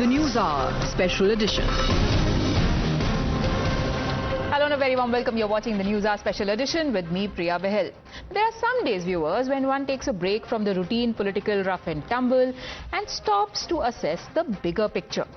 The Newshour Special Edition. Hello and a very warm welcome. You're watching the Newshour Special Edition with me, Priya Bahal. There are some days, viewers, when one takes a break from the routine political rough and tumble and stops to assess the bigger picture.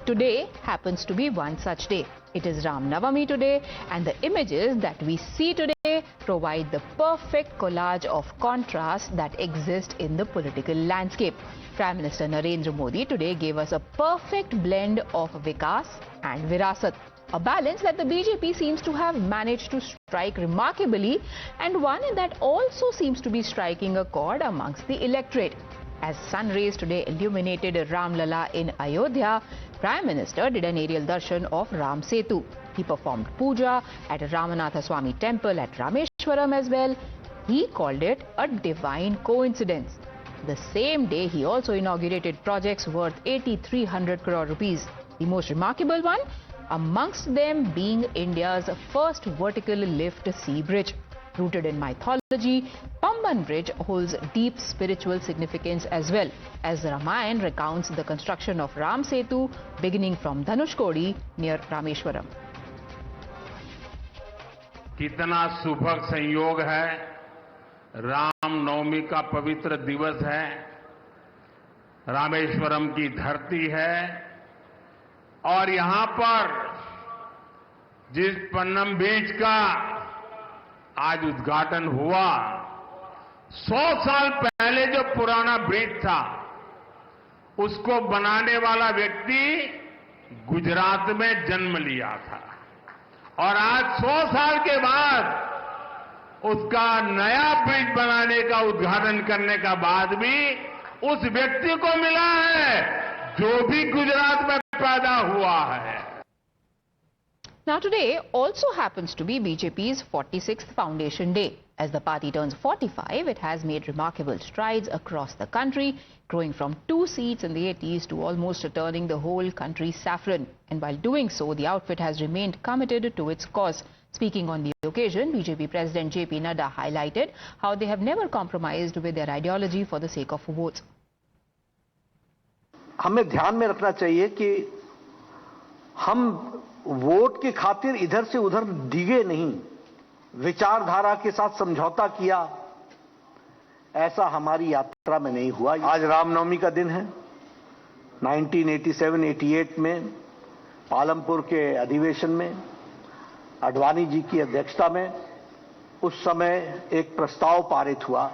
Today happens to be one such day. It is Navami today, and the images that we see today provide the perfect collage of contrast that exist in the political landscape. Prime Minister Narendra Modi today gave us a perfect blend of Vikas and Virasat, a balance that the BJP seems to have managed to strike remarkably, and one that also seems to be striking a chord amongst the electorate. As sun rays today illuminated Ram Lala in Ayodhya, Prime Minister did an aerial darshan of Ram Setu. He performed puja at Ramanatha Swami temple at Rameshwaram as well. He called it a divine coincidence. The same day, he also inaugurated projects worth 8,300 crore rupees. The most remarkable one amongst them being India's first vertical lift sea bridge. Rooted in mythology, Pamban Bridge holds deep spiritual significance as well, as the Ramayana recounts the construction of Ram Setu beginning from Dhanushkodi near Rameshwaram. कितना सुभग संयोग है, राम नवमी का पवित्र दिवस है, रामेश्वरम की धरती है और यहां पर जिस पन्नम बीच का आज उद्घाटन हुआ, 100 साल पहले जो पुराना ब्रिज था, उसको बनाने वाला व्यक्ति गुजरात में जन्म लिया था और आज 100 साल के बाद उसका नया ब्रिज बनाने का उद्घाटन करने का बाद भी उस व्यक्ति को मिला है जो भी गुजरात में पैदा हुआ है. Now today also happens to be BJP's 46th Foundation Day. As the party turns 45, it has made remarkable strides across the country, growing from 2 seats in the 80s to almost turning the whole country saffron. And while doing so, the outfit has remained committed to its cause. Speaking on the occasion, BJP President JP Nadda highlighted how they have never compromised with their ideology for the sake of votes. हमें ध्यान में रखना चाहिए कि हम vote की खातिर इधर से उधर डिगे नहीं, विचारधारा के साथ समझौता किया, ऐसा हमारी यात्रा में नहीं हुआ. आज रामनवमी का दिन है. 1987-88 में पालमपुर के अधिवेशन में अडवाणी जी की अध्यक्षता में उस समय एक प्रस्ताव पारित हुआ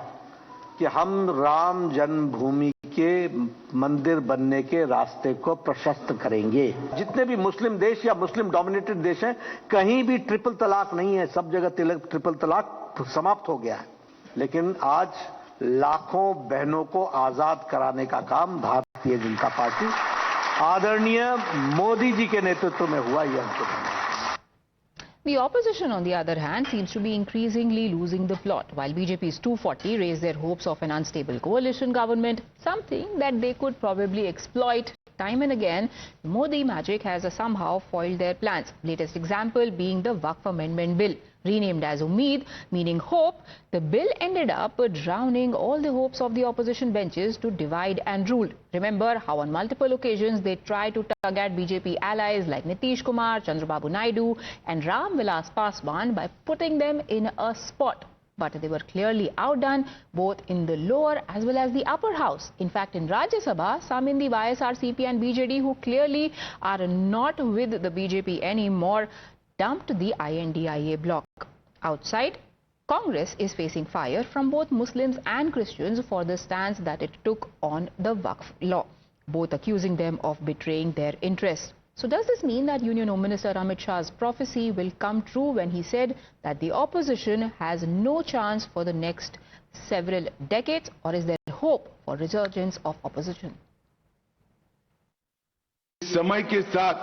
कि हम राम जन्मभूमि के मंदिर बनने के रास्ते को प्रशस्त करेंगे. जितने भी मुस्लिम देश या मुस्लिम डोमिनेटेड देश हैं, कहीं भी ट्रिपल तलाक नहीं है. सब जगह ट्रिपल तलाक समाप्त हो गया है. लेकिन आज लाखों बहनों को आजाद कराने का काम भारतीय जनता पार्टी आदरणीय मोदी जी के नेतृत्व में हुआ. यह The opposition, on the other hand, seems to be increasingly losing the plot. While BJP's 240 raised their hopes of an unstable coalition government, something that they could probably exploit time and again, Modi magic has somehow foiled their plans. Latest example being the Waqf Amendment Bill. Renamed as Umeed, meaning hope, the bill ended up drowning all the hopes of the opposition benches to divide and rule. Remember how on multiple occasions they tried to tug at BJP allies like Nitish Kumar, Chandrababu Naidu and Ram Vilas Paswan by putting them in a spot. But they were clearly outdone both in the lower as well as the upper house. In fact, in Rajya Sabha, some in the YSRCP and BJD who clearly are not with the BJP anymore dumped the INDIA bloc. Outside, Congress is facing fire from both Muslims and Christians for the stance that it took on the Waqf law, both accusing them of betraying their interests. So does this mean that Union Home Minister Amit Shah's prophecy will come true when he said that the opposition has no chance for the next several decades, or is there hope for resurgence of opposition? समय के साथ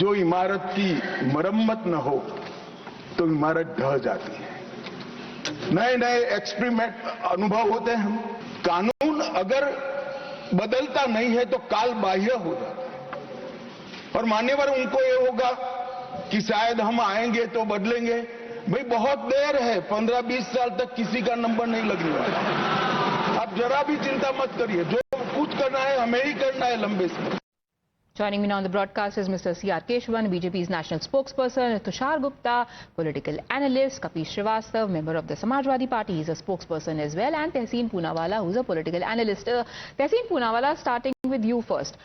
जो इमारत की मरम्मत न हो तो इमारत ढह जाती है. नए नए एक्सपेरिमेंट अनुभव होते हैं. कानून अगर बदलता नहीं है तो काल बाह्य हो जाता है और मान्यवर उनको ये होगा कि शायद हम आएंगे तो बदलेंगे. भाई बहुत देर है, 15-20 साल तक किसी का नंबर नहीं लगने वाला. आप जरा भी चिंता मत करिए. जो कुछ करना है, हमें ही करना है लंबे समय। Joining me now on the broadcast is Mr. C.R.Kesavan, BJP's national spokesperson, Tushar Gupta, political analyst, Kapeesh Srivastava, member of the Samajwadi Party, he's a spokesperson as well, and Tehseen Poonawalla, who's a political analyst. Tehseen Poonawalla, starting with you first.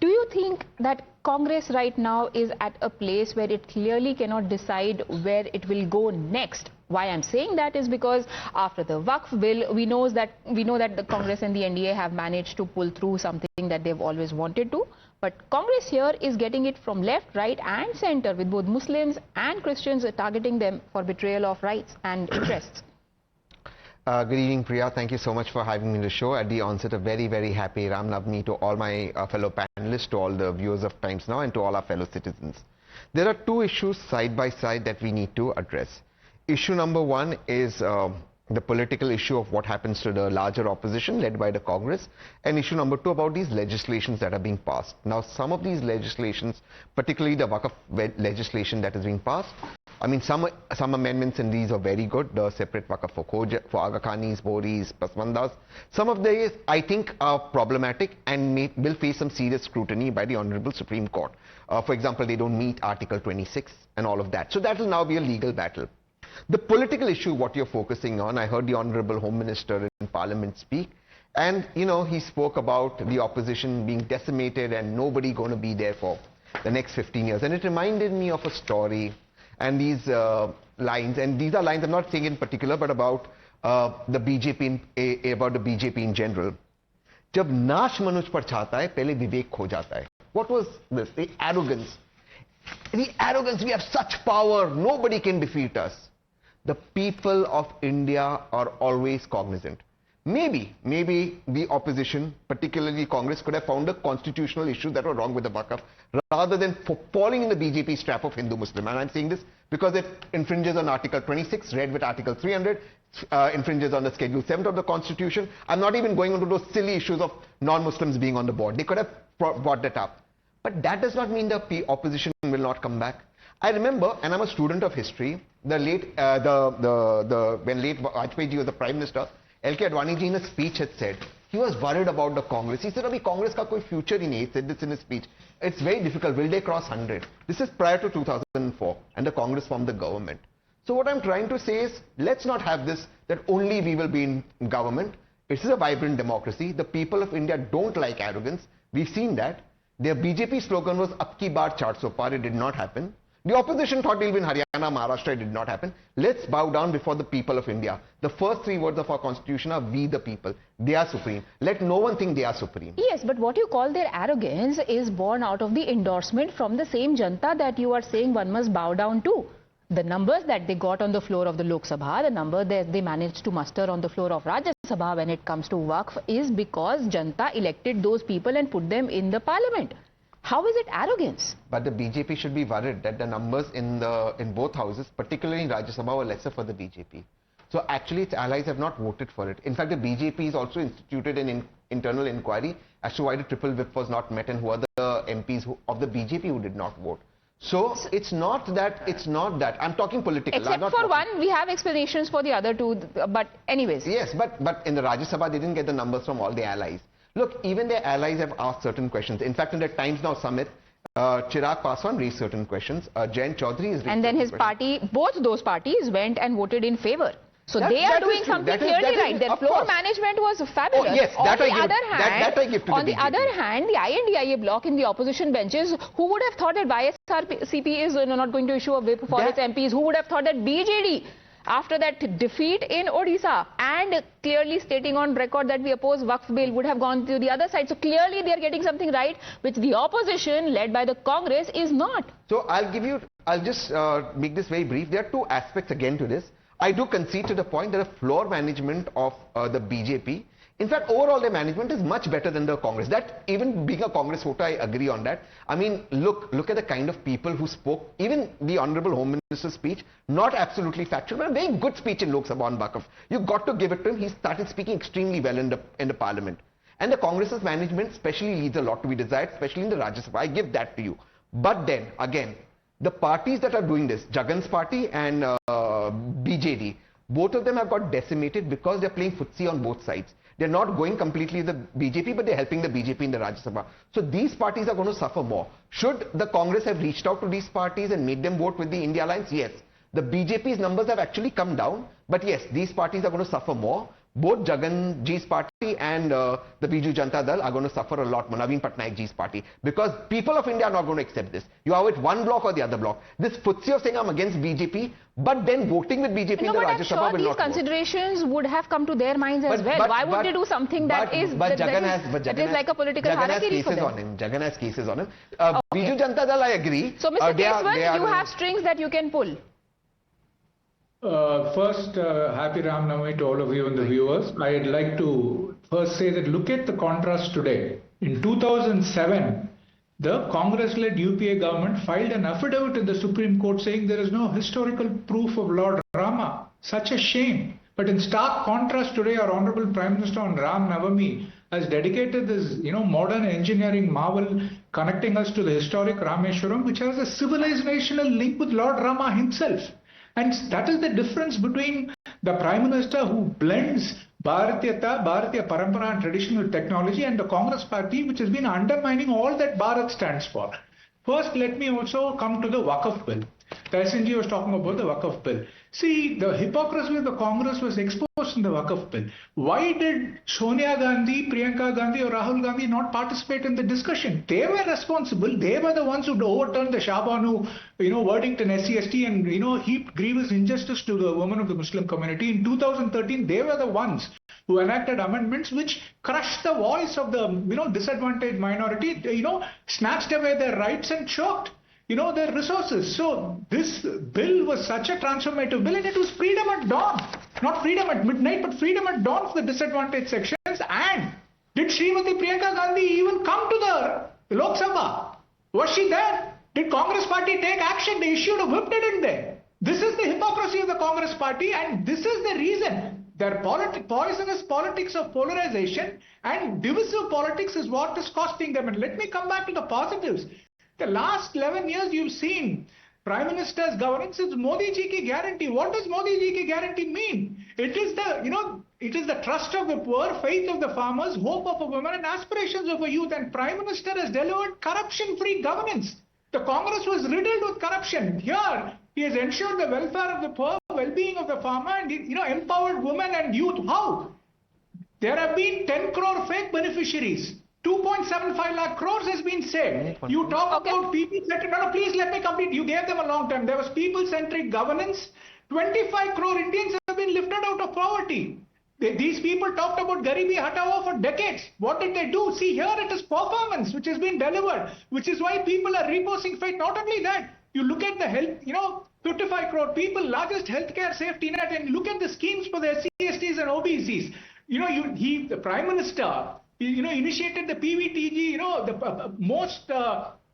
Do you think that Congress right now is at a place where it clearly cannot decide where it will go next? Why I'm saying that is because after the Waqf Bill, we know that the Congress and the NDA have managed to pull through something that they've always wanted to. But Congress here is getting it from left, right and center, with both Muslims and Christians targeting them for betrayal of rights and interests. Good evening, Priya. Thank you so much for having me on the show. At the onset, a very, very happy Ram Navami to all my fellow panelists, to all the viewers of Times Now, and to all our fellow citizens. There are two issues side by side that we need to address. Issue number one is the political issue of what happens to the larger opposition led by the Congress, and issue number two about these legislations that are being passed. Now, some of these legislations, particularly the Waqf legislation that is being passed, I mean, some amendments in these are very good, the separate Waqf for Aga Khanis, Boris, Pasmandas. Some of these, I think, are problematic and will face some serious scrutiny by the Honorable Supreme Court. For example, they don't meet Article 26 and all of that. So that will now be a legal battle. The political issue, what you're focusing on, I heard the Honorable Home Minister in Parliament speak, and, you know, he spoke about the opposition being decimated and nobody going to be there for the next 15 years. And it reminded me of a story. And these lines, and these are lines I'm not saying in particular, but about the BJP in general. जब नाश मनुष्य पर छाता है, पहले विवेक खो जाता है. What was this? The arrogance. The arrogance. We have such power. Nobody can defeat us. The people of India are always cognizant. Maybe the opposition, particularly Congress, could have found a constitutional issue that were wrong with the Waqf, rather than falling in the BJP's trap of Hindu-Muslim. And I'm saying this because it infringes on Article 26, read with Article 300, infringes on the Schedule 7 of the Constitution. I'm not even going into those silly issues of non-Muslims being on the board. They could have brought that up. But that does not mean the opposition will not come back. I remember, and I'm a student of history, when late Vajpayee ji was the Prime Minister, L.K. Advani ji in a speech had said, he was worried about the Congress. He said, Abhi Congress ka koi future hi nahi. He said this in his speech. It's very difficult. Will they cross 100? This is prior to 2004, and the Congress formed the government. So what I'm trying to say is, let's not have this, that only we will be in government. This is a vibrant democracy. The people of India don't like arrogance. We've seen that. Their BJP slogan was, Ab ki baar 400 par. It did not happen. The opposition thought it'll be in Haryana, Maharashtra. It did not happen. Let's bow down before the people of India. The first three words of our constitution are, we the people. They are supreme. Let no one think they are supreme. Yes, but what you call their arrogance is born out of the endorsement from the same Janta that you are saying one must bow down to. The numbers that they got on the floor of the Lok Sabha, the number that they managed to muster on the floor of Rajya Sabha when it comes to Waqf, is because Janta elected those people and put them in the parliament. How is it arrogance? But the BJP should be worried that the numbers in both houses, particularly in Rajya Sabha, were lesser for the BJP. So actually its allies have not voted for it. In fact, the BJP has also instituted an internal inquiry as to why the triple whip was not met and who are the MPs of the BJP who did not vote. So it's not that, I'm talking political. Except for one, we have explanations for the other two, but anyways. Yes, but in the Rajya Sabha, they didn't get the numbers from all the allies. Look, even their allies have asked certain questions. In fact, in the Times Now summit, Chirag Paswan raised certain questions. Jayant Chaudhary is. And then his party, both those parties went and voted in favor. So they are doing something clearly right. Their floor management was fabulous. Oh, yes, on the other hand, the INDIA bloc in the opposition benches, who would have thought that YSRCP is not going to issue a whip for its MPs? Who would have thought that BJD, after that defeat in Odisha and clearly stating on record that we oppose Waqf Bill, would have gone to the other side? So clearly they are getting something right, which the opposition led by the Congress is not. So I'll just make this very brief. There are two aspects again to this. I do concede to the point that the floor management of the BJP, in fact, overall their management is much better than the Congress. That, even being a Congress voter, I agree on that. I mean, look at the kind of people who spoke. Even the Honorable Home Minister's speech, not absolutely factual, but a very good speech in Lok Sabha on Waqf. You've got to give it to him. He started speaking extremely well in the Parliament. And the Congress's management especially leaves a lot to be desired, especially in the Rajya Sabha. I give that to you. But then, again, the parties that are doing this, Jagan's party and BJD, both of them have got decimated because they're playing footsie on both sides. They're not going completely the BJP, but they're helping the BJP in the Rajya Sabha. So these parties are going to suffer more. Should the Congress have reached out to these parties and made them vote with the India Alliance? Yes. The BJP's numbers have actually come down, but yes, these parties are going to suffer more. Both Jagan Ji's party and the Biju Janata Dal are going to suffer a lot more, Naveen Patnaik Ji's party, because people of India are not going to accept this. You are with one bloc or the other bloc. This footsie of saying I'm against BJP, but then voting with BJP in the Rajya Sabha will not work. These considerations would have come to their minds as well. Why would they do something that is like a political harakiri for them? Jagan has cases on him. Biju Janata Dal, I agree. So Mr. Kesavan, you have strings that you can pull. First, happy Ram Navami to all of you and the viewers. I'd like to first say that look at the contrast today. In 2007, the Congress-led UPA government filed an affidavit in the Supreme Court saying there is no historical proof of Lord Rama. Such a shame. But in stark contrast today, our Honorable Prime Minister on Ram Navami has dedicated this, modern engineering marvel connecting us to the historic Rameshwaram, which has a civilizational link with Lord Rama himself. And that is the difference between the Prime Minister who blends Bharatiyata, Bharatiya Parampara and traditional technology, and the Congress party which has been undermining all that Bharat stands for. First, let me also come to the Waqf Bill. Tehseen ji was talking about the Waqf Bill. See, the hypocrisy of the Congress was exposed in the Waqf Bill. Why did Sonia Gandhi, Priyanka Gandhi or Rahul Gandhi not participate in the discussion? They were responsible. They were the ones who overturned the Shah Banu, verdict in SCST and, heaped grievous injustice to the women of the Muslim community. In 2013, they were the ones who enacted amendments which crushed the voice of the, disadvantaged minority, snatched away their rights and choked their resources. So this bill was such a transformative bill, and it was freedom at dawn. Not freedom at midnight, but freedom at dawn for the disadvantaged sections. And did Srimati Priyanka Gandhi even come to the Lok Sabha? Was she there? Did Congress party take action? They issued a whip, didn't they? This is the hypocrisy of the Congress party, and this is the reason. Their poisonous politics of polarization and divisive politics is what is costing them. And let me come back to the positives. The last 11 years you've seen Prime Minister's governance is Modi ji ki guarantee. What does Modi ji ki guarantee mean? It is the trust of the poor, faith of the farmers, hope of a woman and aspirations of a youth. And Prime Minister has delivered corruption-free governance. The Congress was riddled with corruption. Here, he has ensured the welfare of the poor, well-being of the farmer and, empowered women and youth. How? There have been 10 crore fake beneficiaries. 2.75 lakh crores has been saved. You talk about people-centric. No, please let me complete. You gave them a long time. There was people-centric governance. 25 crore Indians have been lifted out of poverty. These people talked about Garibi Hatao for decades. What did they do? See, here it is performance which has been delivered, which is why people are reposing faith. Not only that, you look at the health, 55 crore people, largest healthcare safety net, and look at the schemes for the SCSTs and OBCs. The Prime Minister, initiated the PVTG, the most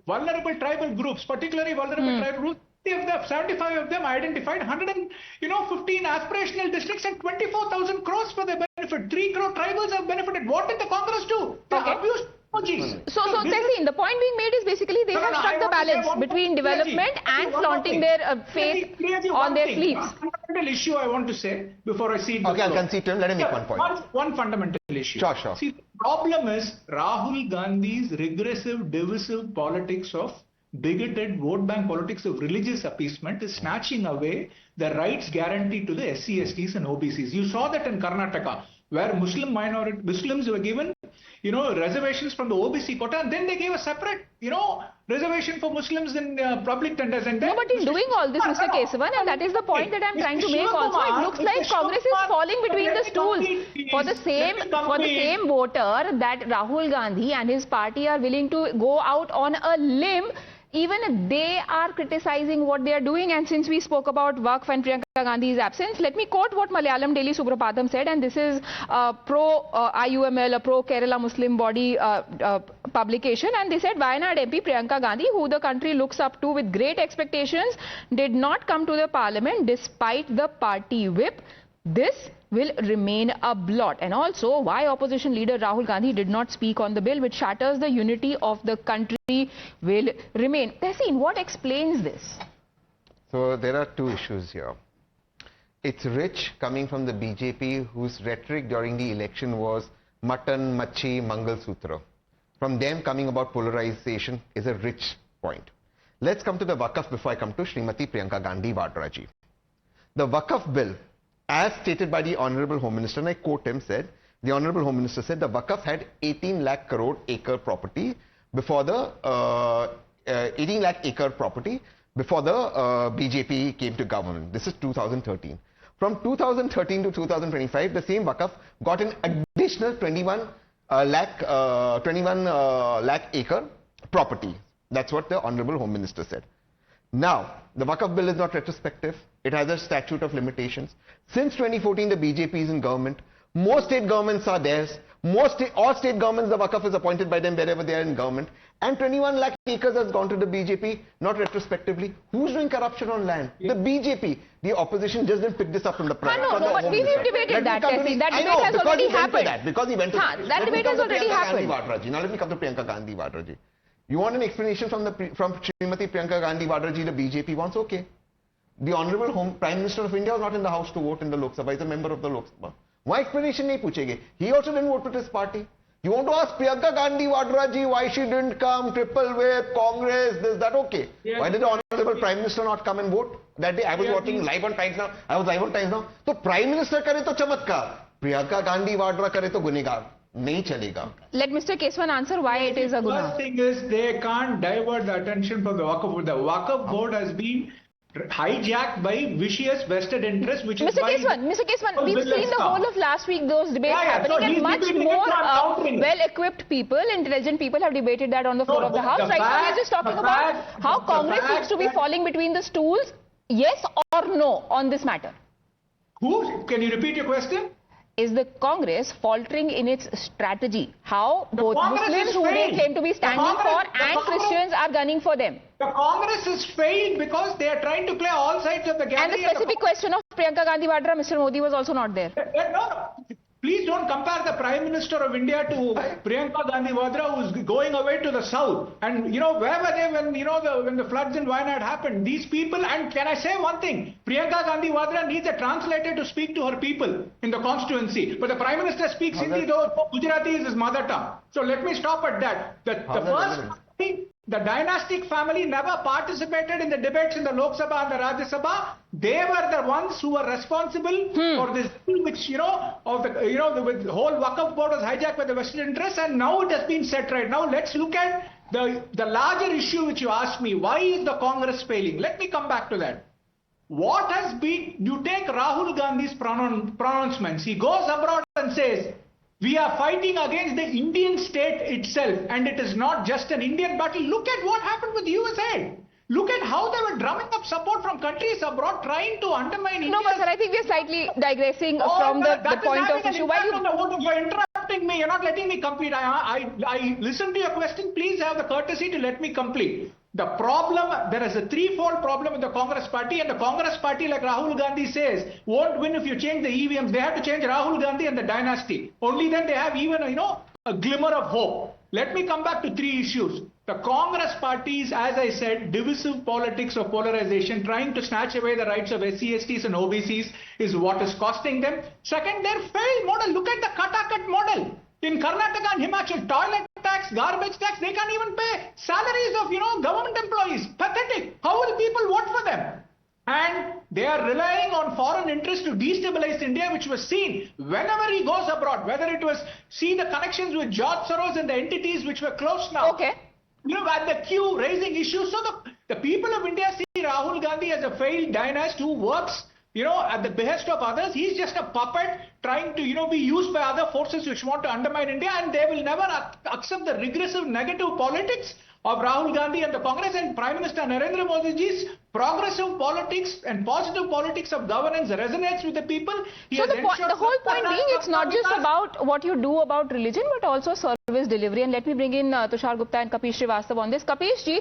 vulnerable tribal groups, particularly vulnerable tribal groups. 75 of them identified, 115 aspirational districts and 24,000 crores for their benefit. 3 crore tribals have benefited. What did the Congress do? They abused technologies. So Tehseen, the point being made is basically they have struck the balance between development and flaunting their faith on their sleeves. One fundamental issue I want to say before I see. Okay, I'll concede to him. Let him make one point. One fundamental issue. Sure. See, the problem is Rahul Gandhi's regressive, divisive politics of bigoted vote bank politics of religious appeasement is snatching away the rights guaranteed to the SCSTs and OBCs. You saw that in Karnataka, where Muslims were given, reservations from the OBC quota, and then they gave a separate, reservation for Muslims in public tenders. And then but in doing all this, Mr. Kesavan, and that is the point that I'm trying to make also, it looks like Congress is falling between the stools. For the same voter that Rahul Gandhi and his party are willing to go out on a limb, even they are criticizing what they are doing. And since we spoke about Waqf and Priyanka Gandhi's absence, let me quote what Malayalam Daily Suprapatham said, and this is pro-IUML, a pro-Kerala Muslim body publication, and they said Wayanad MP Priyanka Gandhi, who the country looks up to with great expectations, did not come to the parliament despite the party whip. This will remain a blot. And also why opposition leader Rahul Gandhi did not speak on the bill which shatters the unity of the country will remain. Tehseen, what explains this? So there are two issues here. It's rich coming from the BJP, whose rhetoric during the election was mutton, machi, Mangal Sutra. From them coming about polarization is a rich point. Let's come to the Waqf before I come to Srimati Priyanka Gandhi Vadra ji. The Waqf Bill, as stated by the Honorable Home Minister, and I quote him, said, the Honorable Home Minister said the Waqf had 18 lakh crore acre property before the 18 lakh acre property before the BJP came to government. This is 2013. From 2013 to 2025, the same Waqf got an additional 21 lakh acre property. That's what the Honorable Home Minister said. Now, the Waqf Bill is not retrospective. It has a statute of limitations. Since 2014, the BJP is in government. Most state governments are theirs. All state governments, the Waqf is appointed by them wherever they are in government. And 21 lakh acres has gone to the BJP, not retrospectively. Who's doing corruption on land? The BJP. The opposition just didn't pick this up from the private. No, but we've debated that. That debate has already happened. Because he went to that. That debate has already happened. Now let me come to Priyanka Gandhi Vadra ji. You want an explanation from Srimati Priyanka Gandhi Vadra ji, the BJP wants? Okay. The Honorable Prime Minister of India was not in the House to vote in the Lok Sabha. He's a member of the Lok Sabha. Why explanation nahi puchege? He also didn't vote with his party. You want to ask Priyanka Gandhi Vadra ji why she didn't come, triple whip, Congress, this, that, okay. Yeah. Why did the Honorable Prime Minister not come and vote? That day I was watching live on Times Now. I was live on Times Now. So Prime Minister kare to chamatkar. Priyanka Gandhi Vadra kare to gunegar. Nahi chalega. Let Mr. Kesavan answer why it is a guna. The first thing is they can't divert the attention from the Waqf Board. The Waqf Board has been hijacked by vicious vested interests, which is why... Mr. Kesavan, we've seen the whole of last week those debates happening, and much more well-equipped people, intelligent people have debated that on the floor of the House. Right now, we're just talking about how Congress seems to be falling between the stools. Yes or no on this matter? Who? Can you repeat your question? Is the Congress faltering in its strategy? How both Muslims who they claim to be standing for and Christians are gunning for them? The Congress is failed because they are trying to play all sides of the gallery. And the specific question of Priyanka Gandhi Vadra, Mr. Modi was also not there. No. Please don't compare the Prime Minister of India to Priyanka Gandhi Vadra, who's going away to the south. And where were they when when the floods in Wayanad happened? These people, and can I say one thing? Priyanka Gandhi Vadra needs a translator to speak to her people in the constituency. But the Prime Minister speaks Hindi, though Gujarati is his mother tongue. So let me stop at that. The dynastic family never participated in the debates in the Lok Sabha and the Rajya Sabha. They were the ones who were responsible for this, which the whole Waqf Board was hijacked by the vested interests, and now it has been set right. Now let's look at the larger issue which you asked me. Why is the Congress failing? Let me come back to that. What has been? You take Rahul Gandhi's pronouncements. He goes abroad and says, we are fighting against the Indian state itself, and it is not just an Indian battle. Look at what happened with USA. Look at how they were drumming up support from countries abroad, trying to undermine India. No, but sir, I think we are slightly digressing from the point of issue. You're interrupting me. You're not letting me complete. I listened to your question. Please have the courtesy to let me complete. The problem, there is a threefold problem with the Congress party, and the Congress party, like Rahul Gandhi says, won't win if you change the EVMs. They have to change Rahul Gandhi and the dynasty. Only then they have even, a glimmer of hope. Let me come back to three issues. The Congress party is, as I said, divisive politics of polarization, trying to snatch away the rights of SC, STs and OBCs is what is costing them. Second, their failed model. Look at the cut model. In Karnataka and Himachal, toilet tax, garbage tax, they can't even pay salaries of, government employees. Pathetic. How will people vote for them? And they are relying on foreign interests to destabilize India, which was seen whenever he goes abroad, whether it was, see the connections with George Soros and the entities which were closed now. Okay. At the queue, raising issues. So the people of India see Rahul Gandhi as a failed dynast who works at the behest of others. He's just a puppet trying to, be used by other forces which want to undermine India, and they will never accept the regressive negative politics of Rahul Gandhi and the Congress. And Prime Minister Narendra Modi's progressive politics and positive politics of governance resonates with the people. So the whole point being, it's not just about what you do about religion, but also service delivery. And let me bring in Tushar Gupta and Kapeesh Srivastava on this. Kapeesh ji,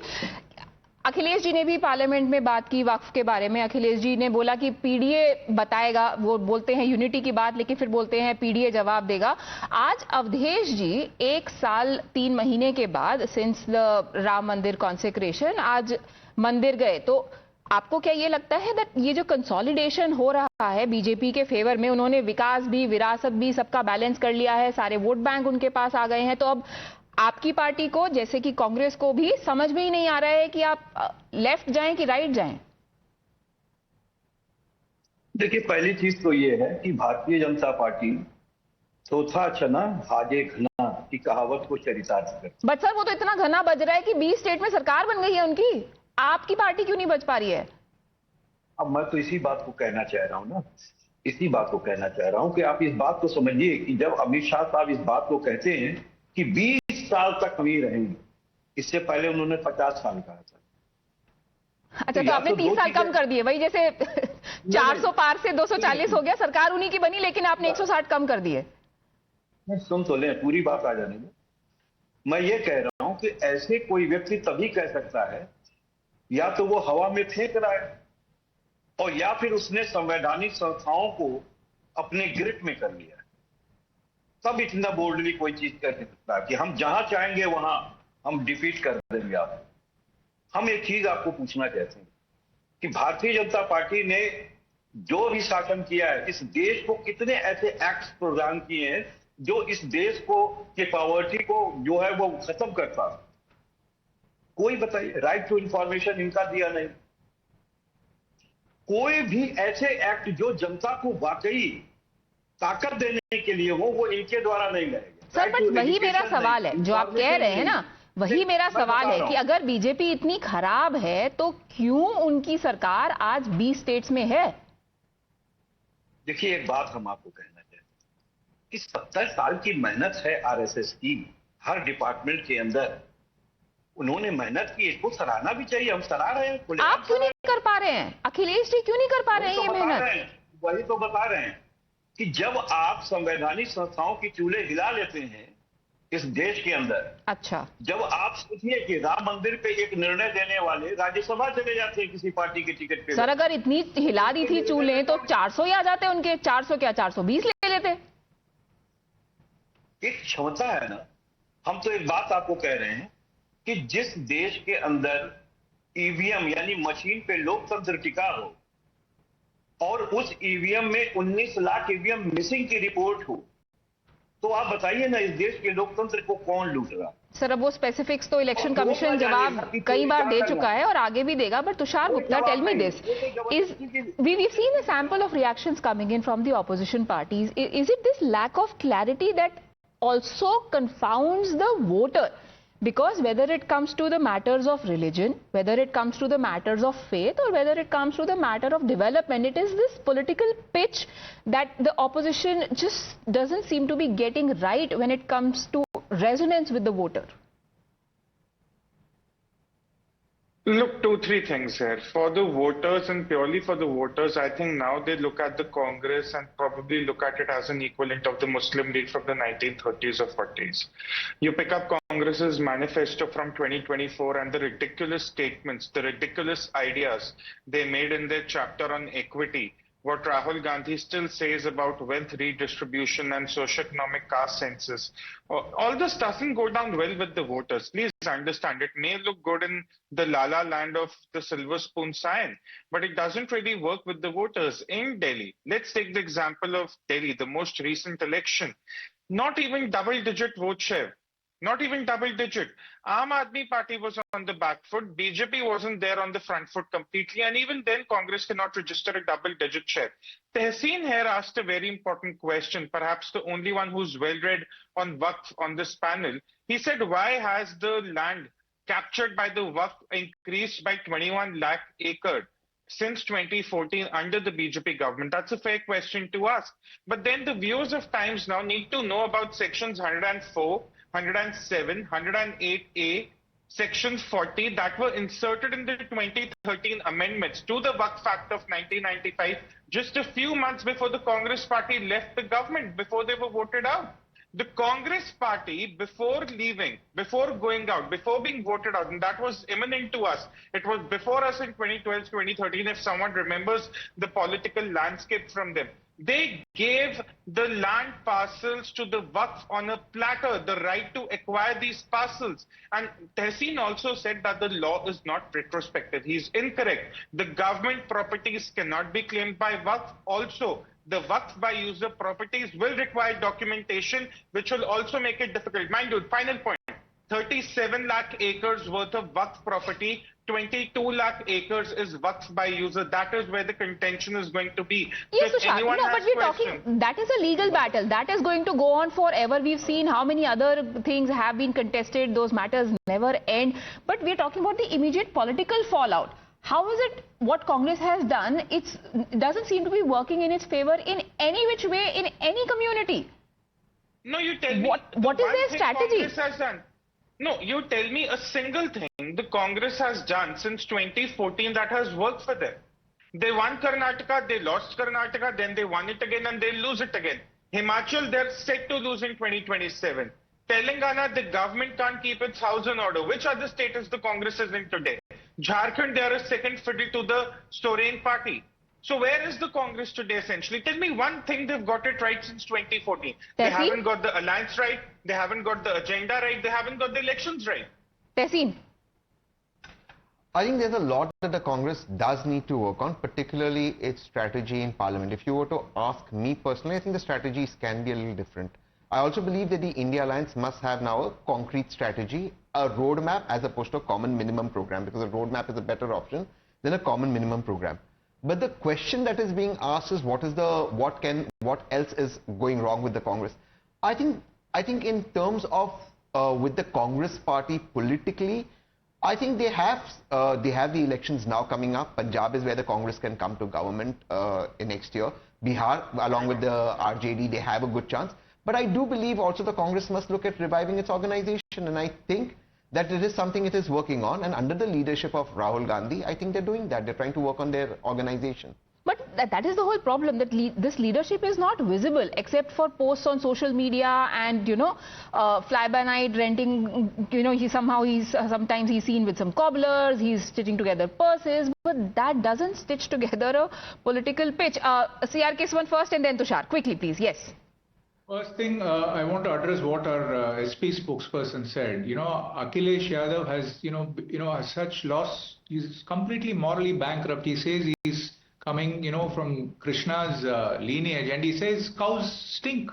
Akhilesh ji ने भी parliament में बात की वक्फ के बारे में. अखिलेश जी ने बोला कि पीडीए बताएगा, वो बोलते हैं यूनिटी की बात, लेकिन फिर बोलते हैं पीडीए जवाब देगा. आज अवधेश जी 1 साल 3 महीने के बाद सिंस द राम मंदिर कॉन्सेक्रेशन आज मंदिर गए, तो आपको क्या ये लगता है दैट ये जो कंसोलिडेशन हो रहा है बीजेपी के फेवर में, उन्होंने विकास भी विरासत भी सबका बैलेंस कर लिया है, सारे वोट बैंक उनके पास आ गए हैं, तो अब आपकी पार्टी को जैसे कि कांग्रेस को भी समझ में ही नहीं आ रहा है कि आप लेफ्ट जाएं कि राइट जाएं? देखिए, पहली चीज तो ये है कि भारतीय जनता पार्टी चौथा चना भागे घना की कहावत को चरितार्थ करती। बट सर वो तो इतना घना बज रहा है कि 20 स्टेट में सरकार बन गई है उनकी, आपकी पार्टी क्यों नहीं बच पा रही है? अब मैं तो इसी बात को कहना चाह रहा हूं ना, इसी बात को कहना चाह रहा हूं कि आप इस बात को समझिए कि जब अमित शाह साहब इस बात को कहते हैं कि 20 साल तक वही रहेंगे, इससे पहले उन्होंने 50 साल कहा था। अच्छा, तो आपने 30 साल कम कर दिए, वही जैसे 400 पार से 240 हो गया, सरकार उन्हीं की बनी लेकिन आपने 160 कम कर दिए। सुन तो लें, पूरी बात आ जाने में। मैं ये कह रहा हूं कि ऐसे कोई व्यक्ति तभी कह सकता है या तो वो हवा में फेंक रहा है और या फिर उसने संवैधानिक संस्थाओं को अपने ग्रिप में कर लिया है। तब इतना बोल्डली कोई चीज कह सकता है कि हम जहां चाहेंगे वहां हम डिफीट कर देंगे आप। हम एक चीज आपको पूछना चाहते हैं कि भारतीय जनता पार्टी ने जो भी शासन किया है, इस देश को कितने ऐसे एक्ट्स प्रदान किए हैं जो इस देश को के पॉवर्टी को जो है वो खत्म करता। कोई बताइए, राइट टू इंफॉर्मेशन इनका दिया नहीं। कोई भी ऐसे एक्ट जो जनता को वाकई ताकत देने के लिए हो, वो इनके द्वारा नहीं लाए गए। सर बट वही मेरा सवाल है जो आप कह रहे हैं ना, वही मेरा सवाल है कि अगर बीजेपी इतनी खराब है तो क्यों उनकी सरकार आज 20 स्टेट्स में है? देखिए, एक बात हम आपको कहना चाहते हैं कि 70 साल की मेहनत है आरएसएस की, हर डिपार्टमेंट के अंदर उन्होंने मेहनत की, इसको सराहना भी चाहिए। हम सराह रहे हैं। आप क्यों नहीं कर पा रहे हैं? अखिलेश जी क्यों नहीं कर पा रहे हैं ये मेहनत? वही तो बता रहे हैं कि जब आप संवैधानिक संस्थाओं की चूल्हे हिला लेते हैं इस देश के अंदर, अच्छा, जब आप सोचिए कि राम मंदिर पे एक निर्णय देने वाले राज्यसभा चले जाते हैं किसी पार्टी के टिकट पे। सर अगर इतनी हिला दी थी चूल्हे तो 400 ही आ जाते उनके, 400 क्या 420 ले लेते। एक क्षमता है ना। हम तो एक बात आपको कह रहे हैं कि जिस देश के अंदर ईवीएम यानी मशीन पे लोकतंत्र टिका हो और उस ईवीएम में 19 लाख ईवीएम मिसिंग की रिपोर्ट हो, तो आप बताइए ना, इस देश के लोकतंत्र को कौन लूट रहा? सर अब वो स्पेसिफिक्स तो इलेक्शन कमीशन जवाब कई बार दे चुका है और आगे भी देगा, but Tushar Gupta, tell me this, we've seen a sample of reactions coming in from the opposition parties. Is it this lack of clarity that also confounds the voter? Because whether it comes to the matters of religion, whether it comes to the matters of faith, or whether it comes to the matter of development, it is this political pitch that the opposition just doesn't seem to be getting right when it comes to resonance with the voter. Look, 2-3 things here. For the voters and purely for the voters, I think now they look at the Congress and probably look at it as an equivalent of the Muslim League from the 1930s or 40s. You pick up Congress's manifesto from 2024 and the ridiculous statements, the ridiculous ideas they made in their chapter on equity, what Rahul Gandhi still says about wealth redistribution and socioeconomic caste census. All this doesn't go down well with the voters. Please understand, it may look good in the la-la land of the silver spoon sign, but it doesn't really work with the voters. In Delhi, let's take the example of Delhi, the most recent election. Not even double-digit vote share. Not even double-digit. Aam Admi Party was on the back foot. BJP wasn't there on the front foot completely. And even then, Congress cannot register a double-digit share. Tehseen here asked a very important question, perhaps the only one who's well-read on Waqf on this panel. He said, why has the land captured by the Waqf increased by 21 lakh acres since 2014 under the BJP government? That's a fair question to ask. But then the viewers of Times Now need to know about sections 104, 107, 108A, section 40 that were inserted in the 2013 amendments to the Waqf Act of 1995 just a few months before the Congress party left the government, before they were voted out. The Congress party, before leaving, before going out, before being voted out, and that was imminent to us. It was before us in 2012, 2013, if someone remembers the political landscape from them. They gave the land parcels to the Waqf on a platter, the right to acquire these parcels. And Tehseen also said that the law is not retrospective. He's incorrect. The government properties cannot be claimed by Waqf. Also, the Waqf by user properties will require documentation, which will also make it difficult. Mind you, final point, 37 lakh acres worth of Waqf property, 22 lakh acres is Waqf by user. That is where the contention is going to be. Yes, So if Tushar. anyone No, has but we're question- talking, that is a legal battle. That is going to go on forever. We've seen how many other things have been contested. Those matters never end. But we're talking about the immediate political fallout. How is it what Congress has done? It doesn't seem to be working in its favor in any which way in any community. No, you tell me. What is one their thing strategy? Congress has done. No, you tell me a single thing the Congress has done since 2014 that has worked for them. They won Karnataka, they lost Karnataka, then they won it again and they'll lose it again. Himachal, they're set to lose in 2027. Telangana, the government can't keep its house in order. Which other state is the Congress is in today? Jharkhand, they are a second fiddle to the Soren party. So where is the Congress today essentially? Tell me one thing they've got it right since 2014. They haven't got the alliance right, they haven't got the agenda right, they haven't got the elections right. Tehseen. I think there's a lot that the Congress does need to work on, particularly its strategy in Parliament. If you were to ask me personally, I think the strategies can be a little different. I also believe that the India Alliance must have now a concrete strategy, a roadmap as opposed to a common minimum program, because a roadmap is a better option than a common minimum program. But the question that is being asked is what else is going wrong with the Congress? I think in terms of with the Congress party politically, I think they have the elections now coming up. Punjab is where the Congress can come to government in next year. Bihar, along with the RJD, they have a good chance. But I do believe also the Congress must look at reviving its organization, and I think that it is something it is working on, and under the leadership of Rahul Gandhi, I think they're doing that. They're trying to work on their organization. But that is the whole problem, that this leadership is not visible except for posts on social media and, fly-by-night renting, sometimes he's seen with some cobblers, he's stitching together purses, but that doesn't stitch together a political pitch. C.R.Kesavan first and then Tushar. Quickly, please. Yes. First thing, I want to address what our SP spokesperson said. Akhilesh Yadav has, has such loss. He's completely morally bankrupt. He says he's coming, from Krishna's lineage, and he says cows stink.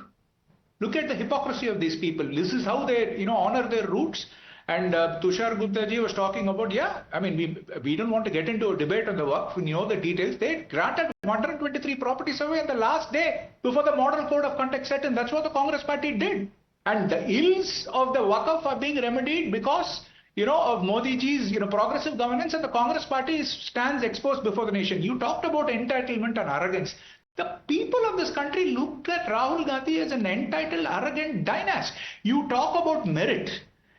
Look at the hypocrisy of these people. This is how they, honor their roots. And Tushar Gupta ji was talking about, we don't want to get into a debate on the Waqf. We know the details. They granted 123 properties away on the last day before the model code of conduct set in. That's what the Congress party did. And the ills of the Waqf are being remedied because, of Modi ji's, progressive governance, and the Congress party stands exposed before the nation. You talked about entitlement and arrogance. The people of this country look at Rahul Gandhi as an entitled, arrogant dynast. You talk about merit.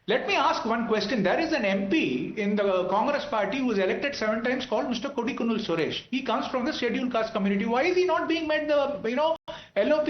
Let me ask one question. There is an MP in the Congress party who was elected 7 times called Mr. Kodikunul Suresh. He comes from the scheduled caste community. Why is he not being made the, LOP?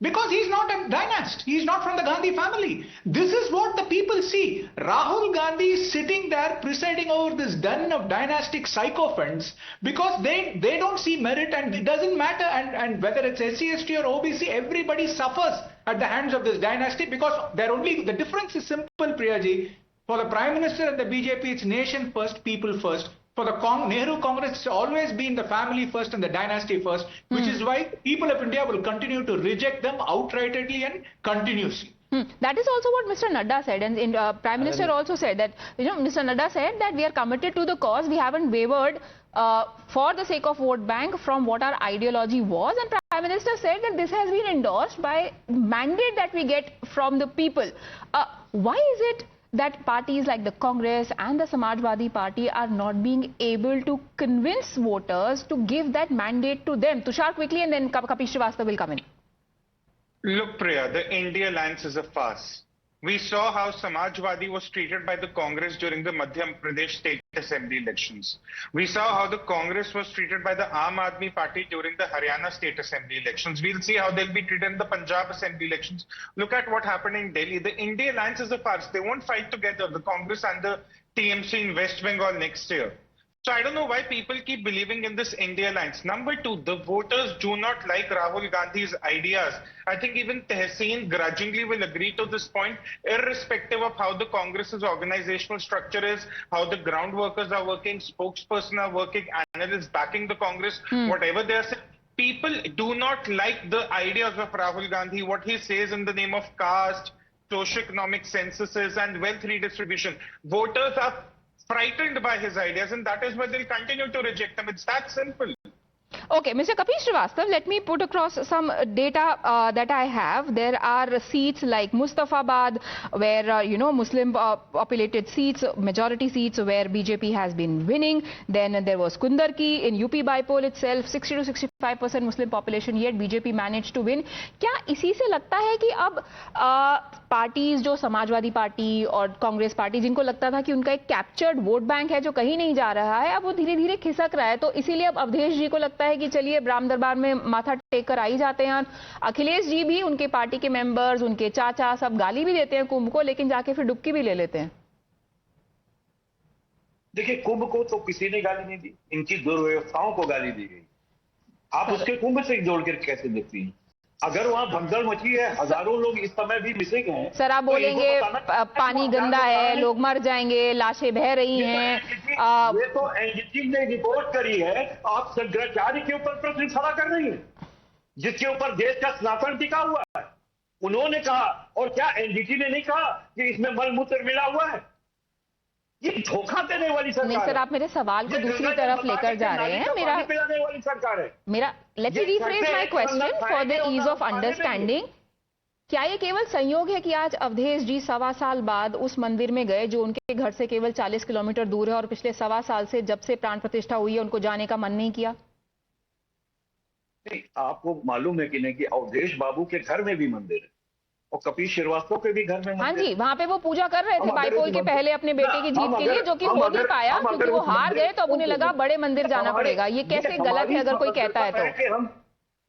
Because he's not a dynast. He's not from the Gandhi family. This is what the people see. Rahul Gandhi is sitting there presiding over this den of dynastic sycophants because they don't see merit, and it doesn't matter. And whether it's SC, ST or OBC, everybody suffers at the hands of this dynasty because the difference is simple, Priyaji. For the Prime Minister and the BJP, it's nation first, people first. For the Nehru Congress, it's always been the family first and the dynasty first, which is why people of India will continue to reject them outrightly and continuously. That is also what Mr. Nadda said, and Prime Minister also said that, Mr. Nadda said that we are committed to the cause, we haven't wavered for the sake of vote bank from what our ideology was, and Prime Minister said that this has been endorsed by mandate that we get from the people. Why is it that parties like the Congress and the Samajwadi Party are not being able to convince voters to give that mandate to them? Tushar, quickly, and then Kapeesh Srivastava will come in. Look, Priya, the India Alliance is a farce. We saw how Samajwadi was treated by the Congress during the Madhya Pradesh State Assembly elections. We saw how the Congress was treated by the Aam Admi Party during the Haryana State Assembly elections. We'll see how they'll be treated in the Punjab Assembly elections. Look at what happened in Delhi. The India Alliance is a farce. They won't fight together, the Congress and the TMC in West Bengal next year. So I don't know why people keep believing in this India alliance. Number two, the voters do not like Rahul Gandhi's ideas. I think even Tehseen grudgingly will agree to this point, irrespective of how the Congress's organizational structure is, how the ground workers are working, spokesperson are working, analysts backing the Congress, whatever they are saying. People do not like the ideas of Rahul Gandhi, what he says in the name of caste, socioeconomic censuses and wealth redistribution. Voters are frightened by his ideas, and that is why they'll continue to reject them. It's that simple. Okay, Mr. Kapeesh Srivastava, let me put across some data that I have. There are seats like Mustafabad, where, Muslim populated seats, majority seats where BJP has been winning. Then there was Kundarki in UP bypoll itself, 60 to 65% Muslim population, yet BJP managed to win. क्या इसी से लगता है कि अब parties जो Samajwadi party और Congress party जिनको लगता था कि उनका एक कैप्चर्ड वोट बैंक है जो कहीं नहीं जा रहा है, अब वो धीरे धीरे खिसक रहा है, तो इसीलिए अब अवधेश जी को लगता है कि चलिए राम दरबार में माथा टेक कर आ ही जाते हैं। अखिलेश जी भी, उनके पार्टी के मेंबर्स, उनके चाचा सब गाली भी देते हैं कुंभ को, लेकिन जाके फिर डुबकी भी ले लेते हैं। देखिए, कुंभ को तो किसी ने गाली नहीं दी, इनकी दुर्व्यवस्थाओं को गाली दी गई। आप उसके कुंभ से जोड़कर कैसे देखती हैं? अगर वहां भगदड़ मची है, हजारों लोग इस समय भी मिसिंग हैं। सर आप बोलेंगे पानी गंदा है, लोग मर जाएंगे, लाशें बह रही हैं। ये तो एनजीटी ने रिपोर्ट करी है, आप शंकराचार्य के ऊपर प्रश्न खड़ा कर रही हैं, जिसके ऊपर देश का सनातन टिका हुआ है। उन्होंने कहा, और क्या एनजीटी ने नहीं कहा कि इसमें मलमूत्र मिला हुआ है? ये धोखा देने वाली सरकार नहीं सर, आप मेरे सवाल को दूसरी तरफ लेकर जा रहे हैं। Let's rephrase my question for the ease of understanding. क्या ये केवल संयोग है कि आज अवधेश जी 1.25 साल बाद उस मंदिर में गए जो उनके घर से केवल 40 किलोमीटर दूर है, और पिछले 1.25 साल से जब से प्राण प्रतिष्ठा हुई है उनको जाने का मन नहीं किया? आपको मालूम है कि नहीं कि अवधेश बाबू के घर में भी मंदिर है, और कपीश श्रीवास्तव के भी घर में। हाँ जी, वहां पे वो पूजा कर रहे थे बाईपोल के पहले अपने बेटे की जीत के लिए, जो कि हो नहीं पाया क्योंकि वो हार गए, तो अब उन्हें लगा बड़े मंदिर जाना पड़ेगा। ये कैसे गलत है अगर कोई कहता है तो?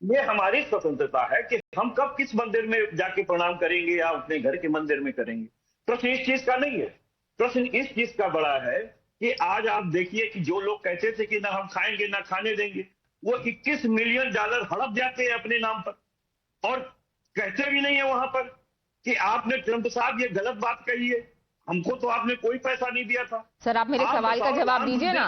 ये हमारी स्वतंत्रता है कि हम कब किस मंदिर में जाके प्रणाम करेंगे या अपने घर के मंदिर में करेंगे। प्रश्न इस चीज का नहीं है, प्रश्न इस चीज का बड़ा है कि आज आप देखिए कि जो लोग कहते थे कि ना हम खाएंगे ना खाने देंगे, वो 21 मिलियन डॉलर हड़प जाते हैं अपने नाम पर, और कहते भी नहीं है वहां पर कि आपने ट्रंप साहब ये गलत बात कही है, हमको तो आपने कोई पैसा नहीं दिया था। सर आप मेरे सवाल का जवाब दीजिए ना।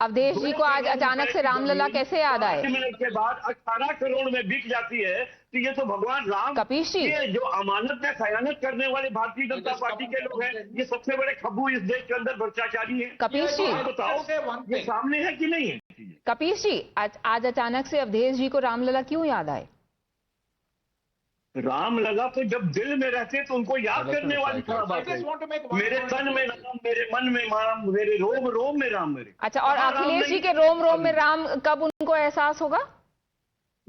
अवधेश जी को आज अचानक से रामलला कैसे याद आए? 5 मिनट के बाद 18 करोड़ में बिक जाती है, तो ये तो भगवान राम, कपीश जी, ये जो अमानत में खयानत करने वाले भारतीय जनता पार्टी के लोग हैं, ये सबसे बड़े खब्बू इस देश के अंदर भ्रष्टाचारी हैं। कपीश जी बताओ, ये सामने है कि नहीं है? कपीश जी, आज अचानक से अवधेश जी को रामलला क्यों याद आए? राम लगा तो जब दिल में रहते तो उनको याद करने वाली क्या बात है? मेरे तन में राम, मेरे मन में राम, मेरे रोम रोम में राम मेरे। अच्छा, और अखिलेश जी के रोम रोम में राम कब उनको एहसास होगा?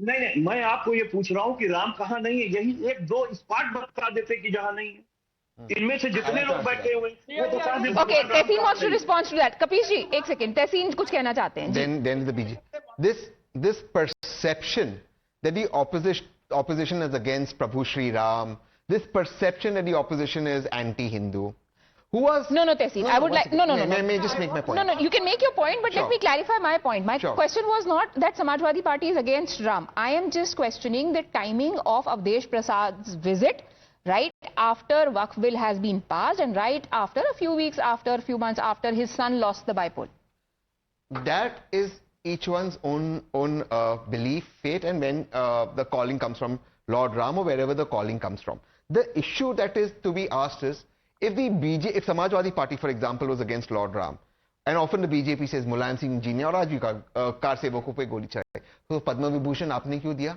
नहीं, मैं आपको ये पूछ रहा हूँ कि राम कहाँ नहीं है, यही 1-2 स्पॉट बता देते कि जहाँ नहीं है। इनमें से जितने लोग बैठे हुए okay, Tahseen wants to respond to that. Kapish ji एक सेकंड, तहसीन कुछ कहना चाहते हैं। Then the BJP. This perception that the opposition is against Prabhu Shri Ram, this perception that the opposition is anti-Hindu, who was... No, Tehseen, I would like... No. May I just make my point? No, you can make your point, but Sure. let me clarify my point. My Sure. question was not that Samajwadi Party is against Ram. I am just questioning the timing of Avdesh Prasad's visit right after Waqf Bill has been passed and right after a few months after his son lost the bypoll. That is each one's own belief, faith, and when the calling comes from Lord Ram or wherever the calling comes from. The issue that is to be asked is, if Samajwadi Party, for example, was against Lord Ram, and often the BJP says Mulayam Singh ji ne aur aaj bhi car सेवकों पे गोली चलाई, तो पद्म विभूषण आपने क्यों दिया?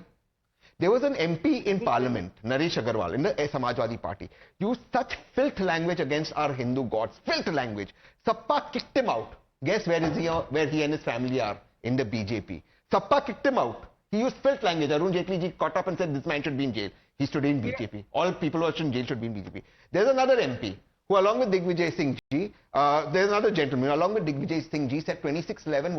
There was an MP in Parliament, Naresh Agarwal, in the Samajwadi Party, used such filth language against our Hindu gods, filth language. Sappa kicked him out. Guess where he and his family are? In the BJP. Sappa kicked him out. He used filth language. Arun Jaitley ji caught up and said this man should be in jail. He's today in BJP. All people who are in jail should be in BJP. There's another MP who, along with Digvijay Singh ji, there's another gentleman along with Digvijay Singh ji, said 2611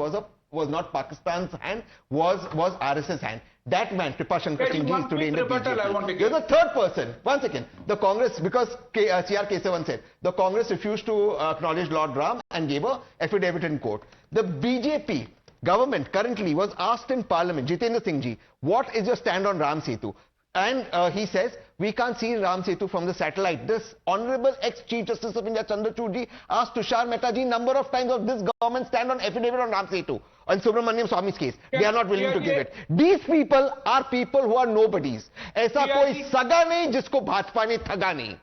was not Pakistan's hand, was RSS hand. That man, Kripa Singh is today in the BJP. There's a third person. One second. The Congress, because C.R.Kesavan said, the Congress refused to acknowledge Lord Ram and gave an affidavit in court. The BJP government currently was asked in Parliament, Jitendra Singh ji, what is your stand on Ram Setu? And he says, we can't see Ram Setu from the satellite. This Honorable ex-Chief Justice of India, Chandrachud ji, asked Tushar Mehta ji number of times of this government stand on affidavit on Ram Setu. On Subramaniam Swamy's case, they are not willing to give it. These people are people who are nobodies. ऐसा कोई सगा नहीं जिसको भाजपा ने ठगा नहीं.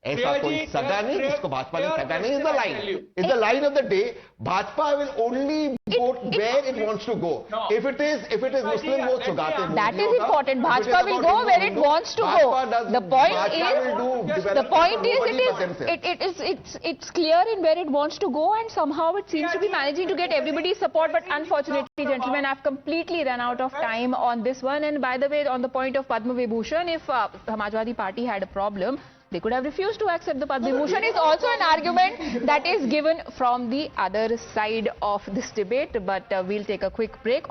ऐसा कोई सगा नहीं जिसको भाजपा ने ठगा नहीं. Is the line. It's the line of the day. Bhajpa will only vote where it wants to go. If it is Muslim votes, so that is important. Bhajpa will go where it wants to go. The point is, it's clear in where it wants to go, and somehow it seems to be managing to get everybody's support. But unfortunately, gentlemen, I've completely run out of time on this one. And by the way, on the point of Padma Vibhushan, if Samajwadi Party had a problem, they could have refused to accept the Padma Vibhushan. Is also an argument that is given from the other side of this debate. But we'll take a quick break.